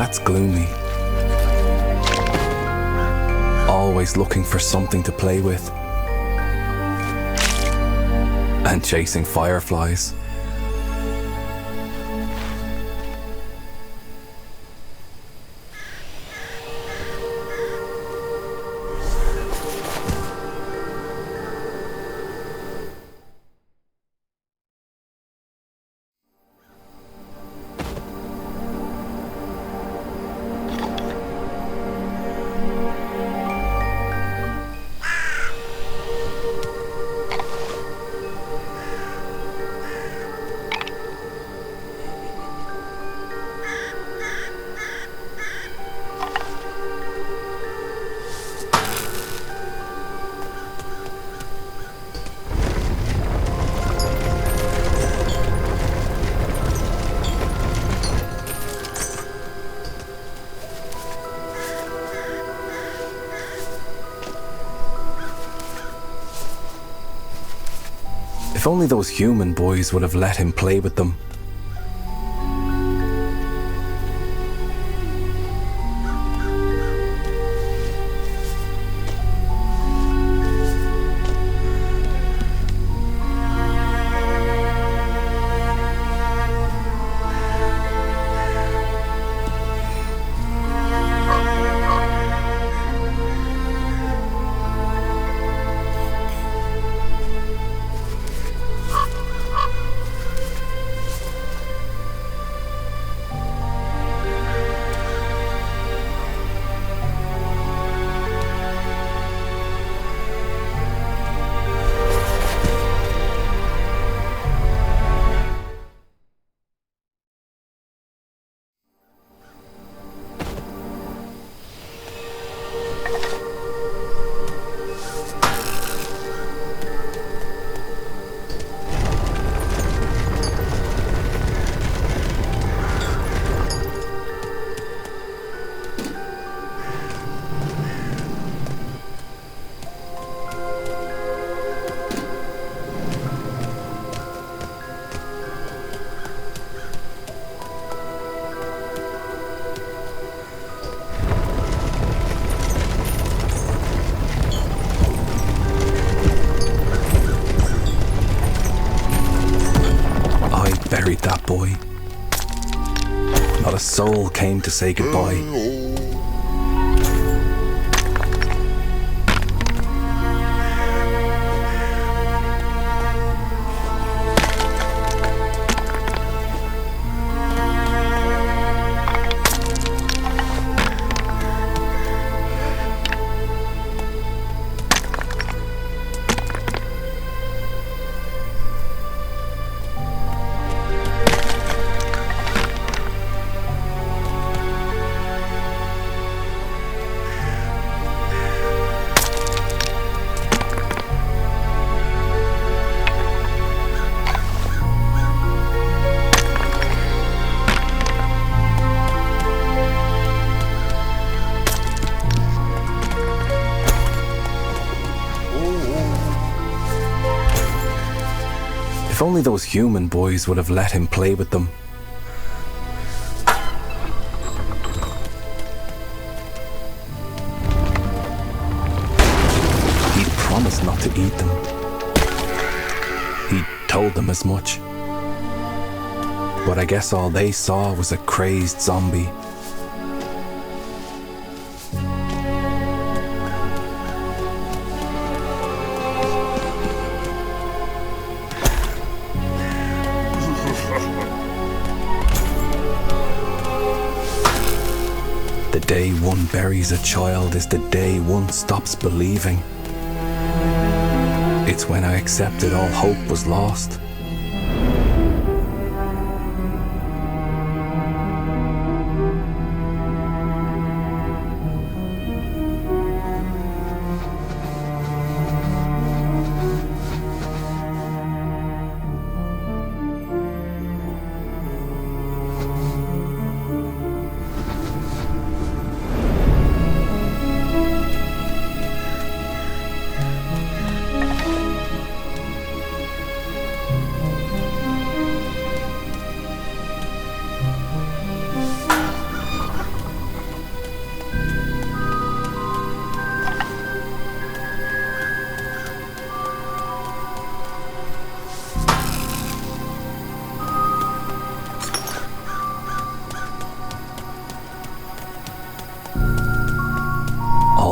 That's Gloomy. Always looking for something to play with. And chasing fireflies. If only those human boys would have let him play with them. Buried that boy. Not a soul came to say goodbye. If only those human boys would have let him play with them. He'd promised not to eat them. He'd told them as much. But I guess all they saw was a crazed zombie. The day one buries a child is the day one stops believing. It's when I accepted all hope was lost.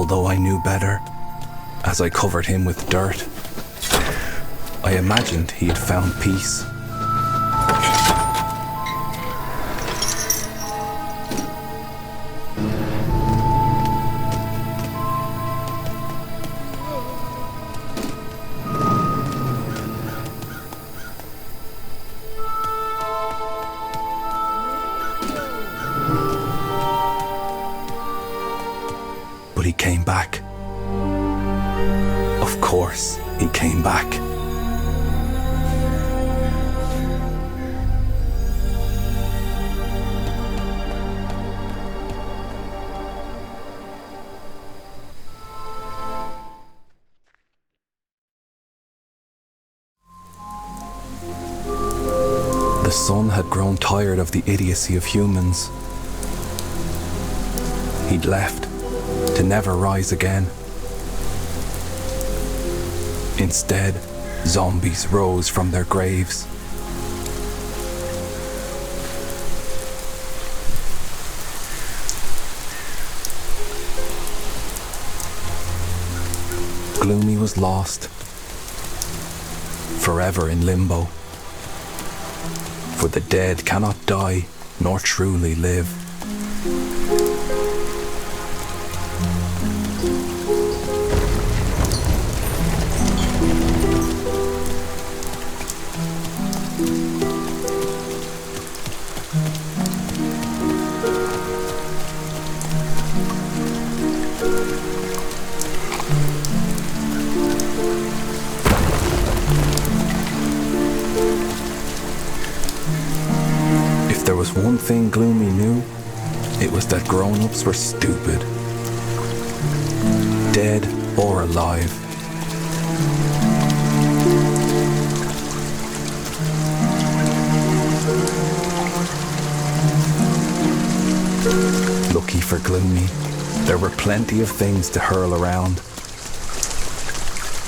although I knew better, as I covered him with dirt. I imagined he had found peace. But he came back. Of course, he came back. The sun had grown tired of the idiocy of humans. He'd left, to never rise again. Instead, zombies rose from their graves. Gloomy was lost, forever in limbo. For the dead cannot die, nor truly live. If there was one thing Gloomy knew, it was that grown-ups were stupid. Dead or alive. Lucky for Gloomy, there were plenty of things to hurl around,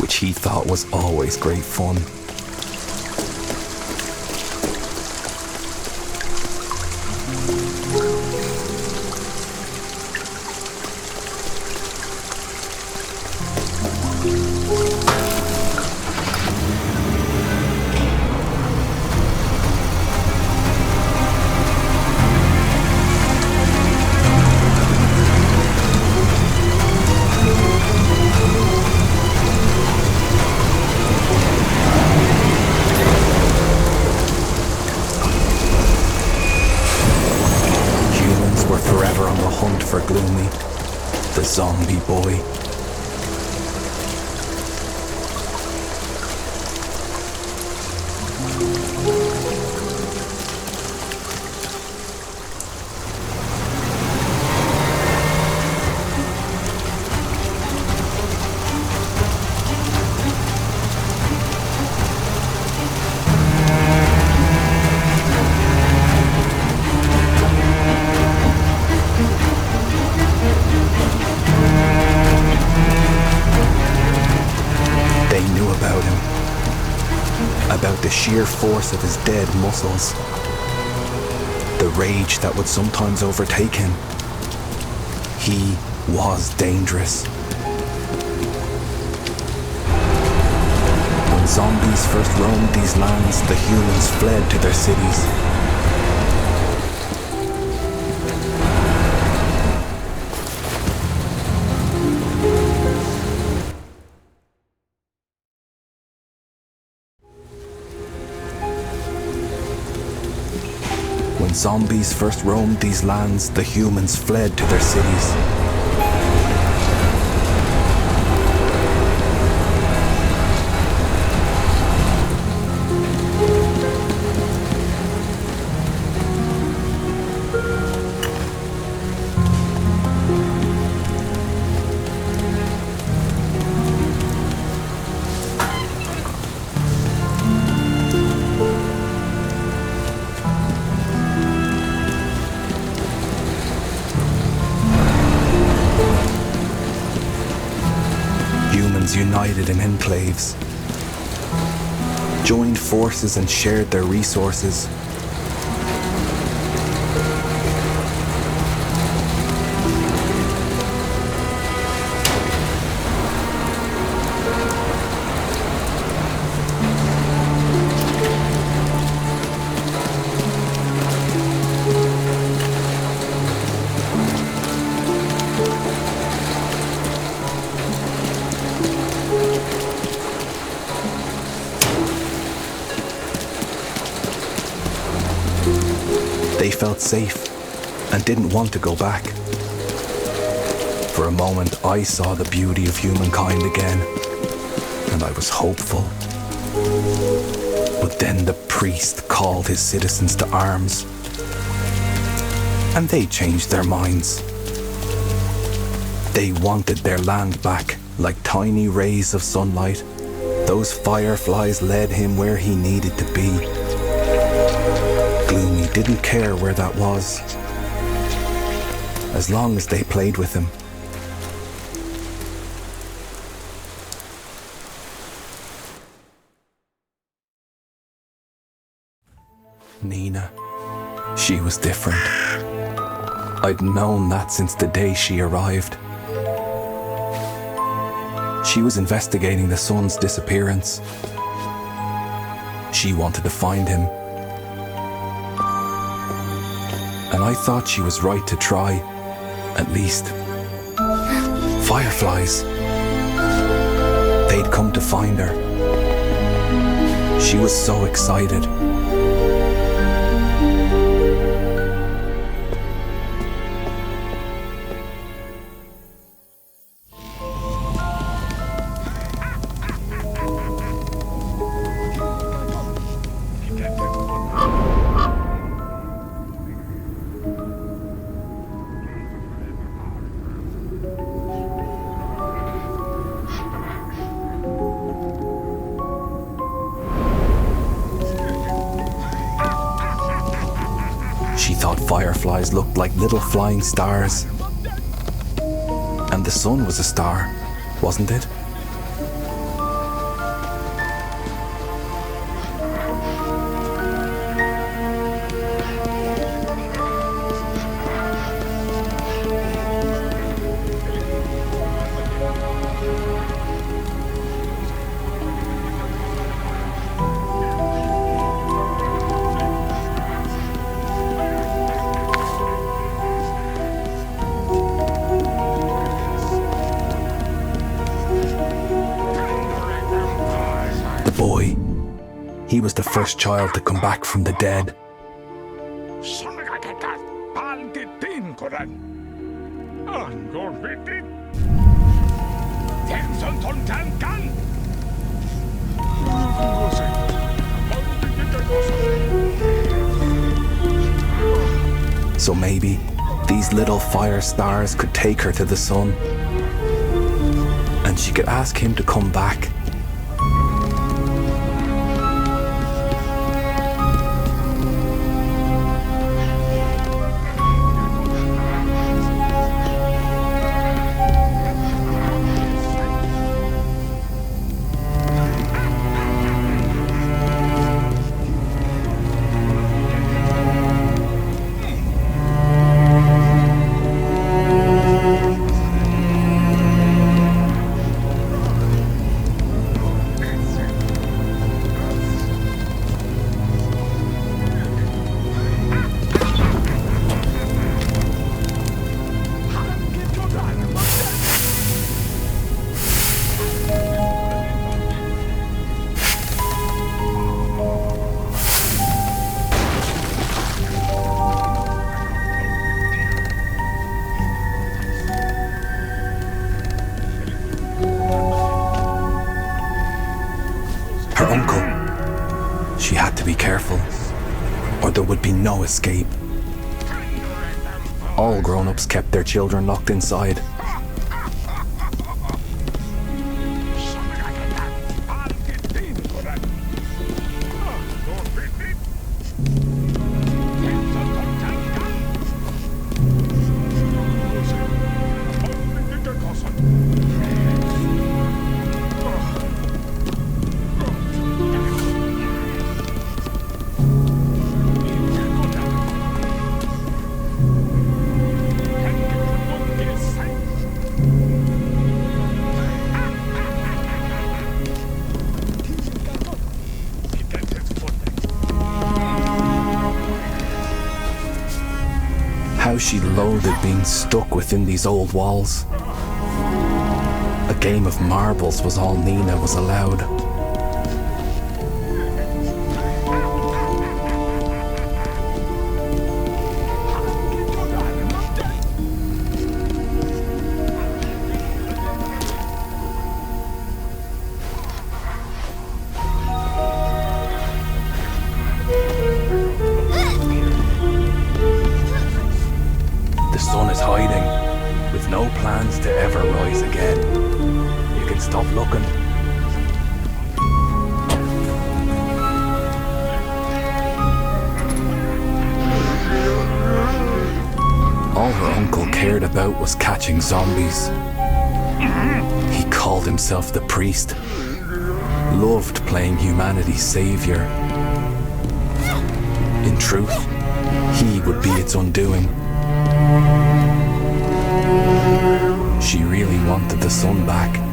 which he thought was always great fun. Forever on the hunt for Gloomy, the zombie boy. About the sheer force of his dead muscles, the rage that would sometimes overtake him. He was dangerous. When zombies first roamed these lands, the humans fled to their cities. When zombies first roamed these lands, the humans fled to their cities. United in enclaves, joined forces and shared their resources. They felt safe and didn't want to go back. For a moment, I saw the beauty of humankind again, and I was hopeful. But then the priest called his citizens to arms, and they changed their minds. They wanted their land back, like tiny rays of sunlight. Those fireflies led him where he needed to be. Gloomy didn't care where that was, as long as they played with him. Nina, she was different. I'd known that since the day she arrived. She was investigating the son's disappearance. She wanted to find him. And I thought she was right to try, at least. Fireflies. They'd come to find her. She was so excited. She thought fireflies looked like little flying stars. And the sun was a star, wasn't it? Boy, he was the first child to come back from the dead. So maybe these little fire stars could take her to the sun, and she could ask him to come back. Her uncle. She had to be careful, or there would be no escape. All grown-ups kept their children locked inside. How she loathed being stuck within these old walls. A game of marbles was all Nina was allowed. Stop looking. All her uncle cared about was catching zombies. He called himself the priest, loved playing humanity's savior. In truth, he would be its undoing. She really wanted the sun back.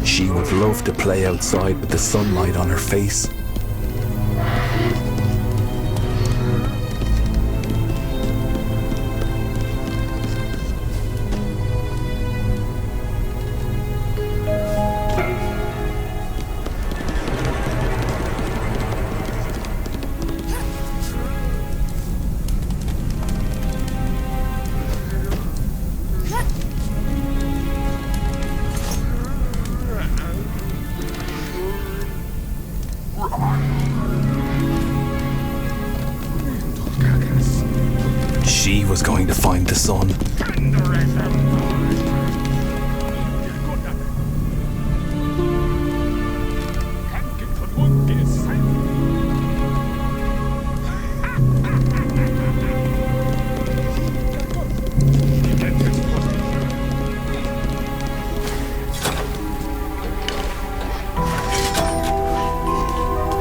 She would love to play outside with the sunlight on her face. She was going to find the sun.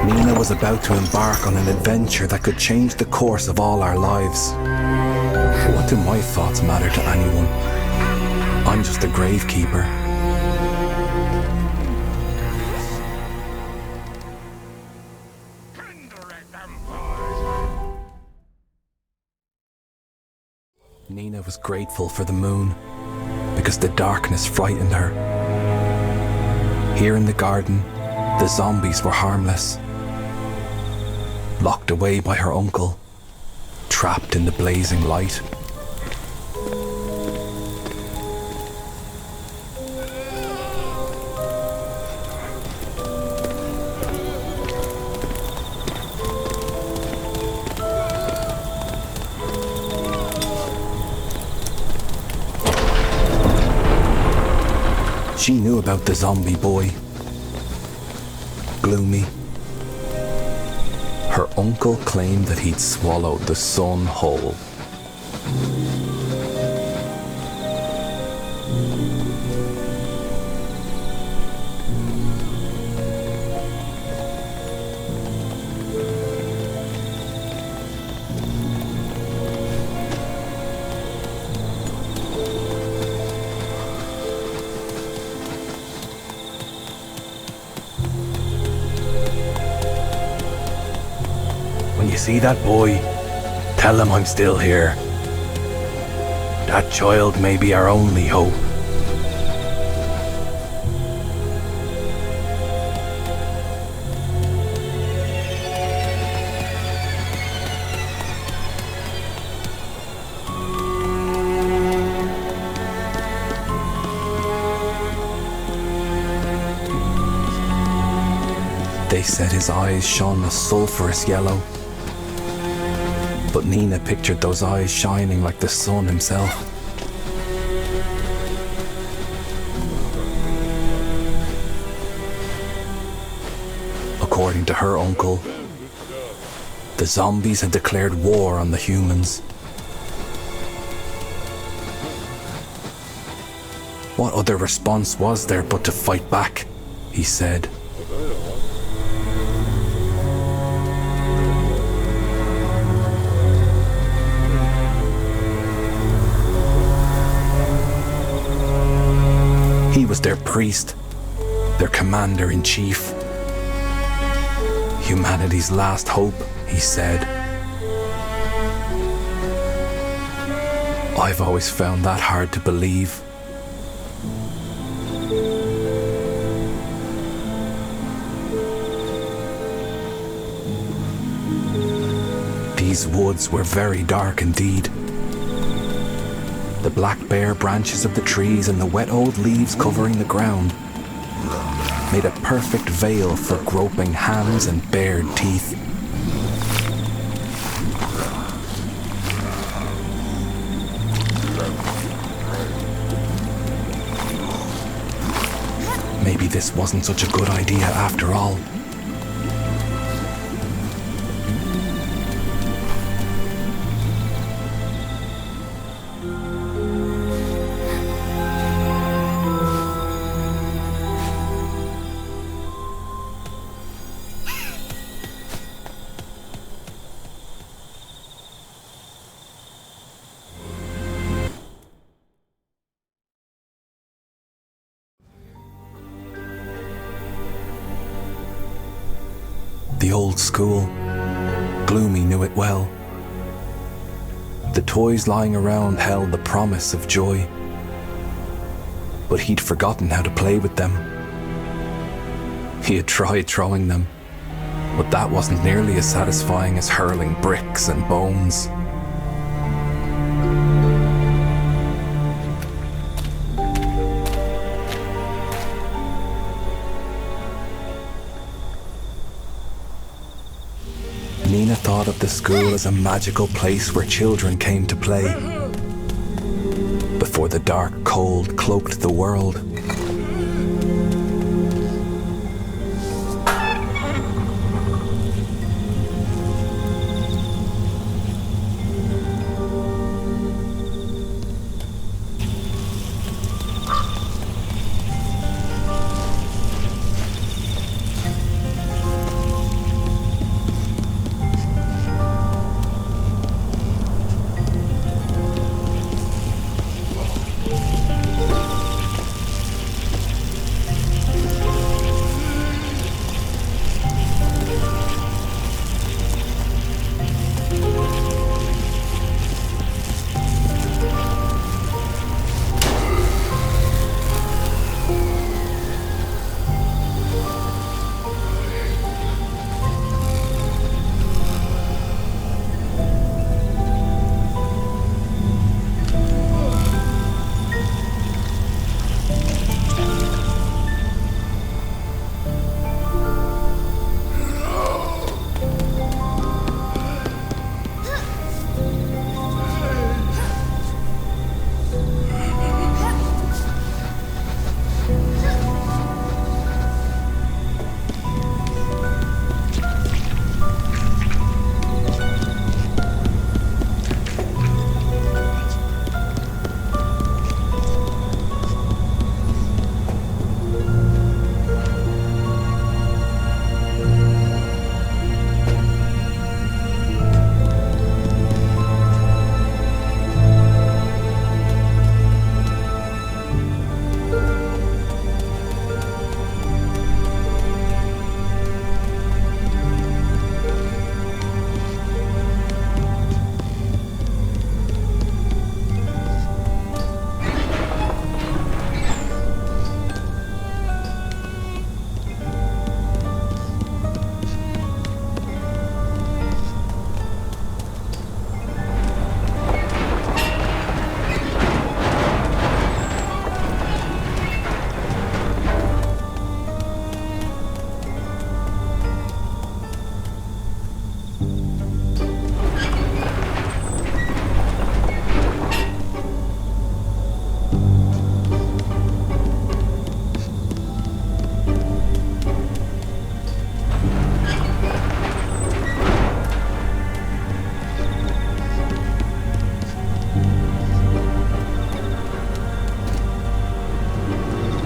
Nina was about to embark on an adventure that could change the course of all our lives. What do my thoughts matter to anyone? I'm just a gravekeeper. Nina was grateful for the moon because the darkness frightened her. Here in the garden, the zombies were harmless. Locked away by her uncle, trapped in the blazing light. She knew about the zombie boy, Gloomy. Her uncle claimed that he'd swallowed the sun whole. When you see that boy, tell him I'm still here. That child may be our only hope. They said his eyes shone a sulphurous yellow. But Nina pictured those eyes shining like the sun himself. According to her uncle, the zombies had declared war on the humans. What other response was there but to fight back, he said. He was their priest, their commander-in-chief. Humanity's last hope, he said. I've always found that hard to believe. These woods were very dark indeed. The black bare branches of the trees and the wet old leaves covering the ground made a perfect veil for groping hands and bared teeth. maybe this wasn't such a good idea after all. The old school. Gloomy knew it well. The toys lying around held the promise of joy, but he'd forgotten how to play with them. He had tried throwing them, but that wasn't nearly as satisfying as hurling bricks and bones. Nina thought of the school as a magical place where children came to play, before the dark cold cloaked the world.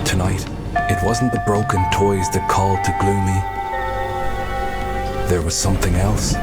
Tonight, it wasn't the broken toys that called to Gloomy. There was something else.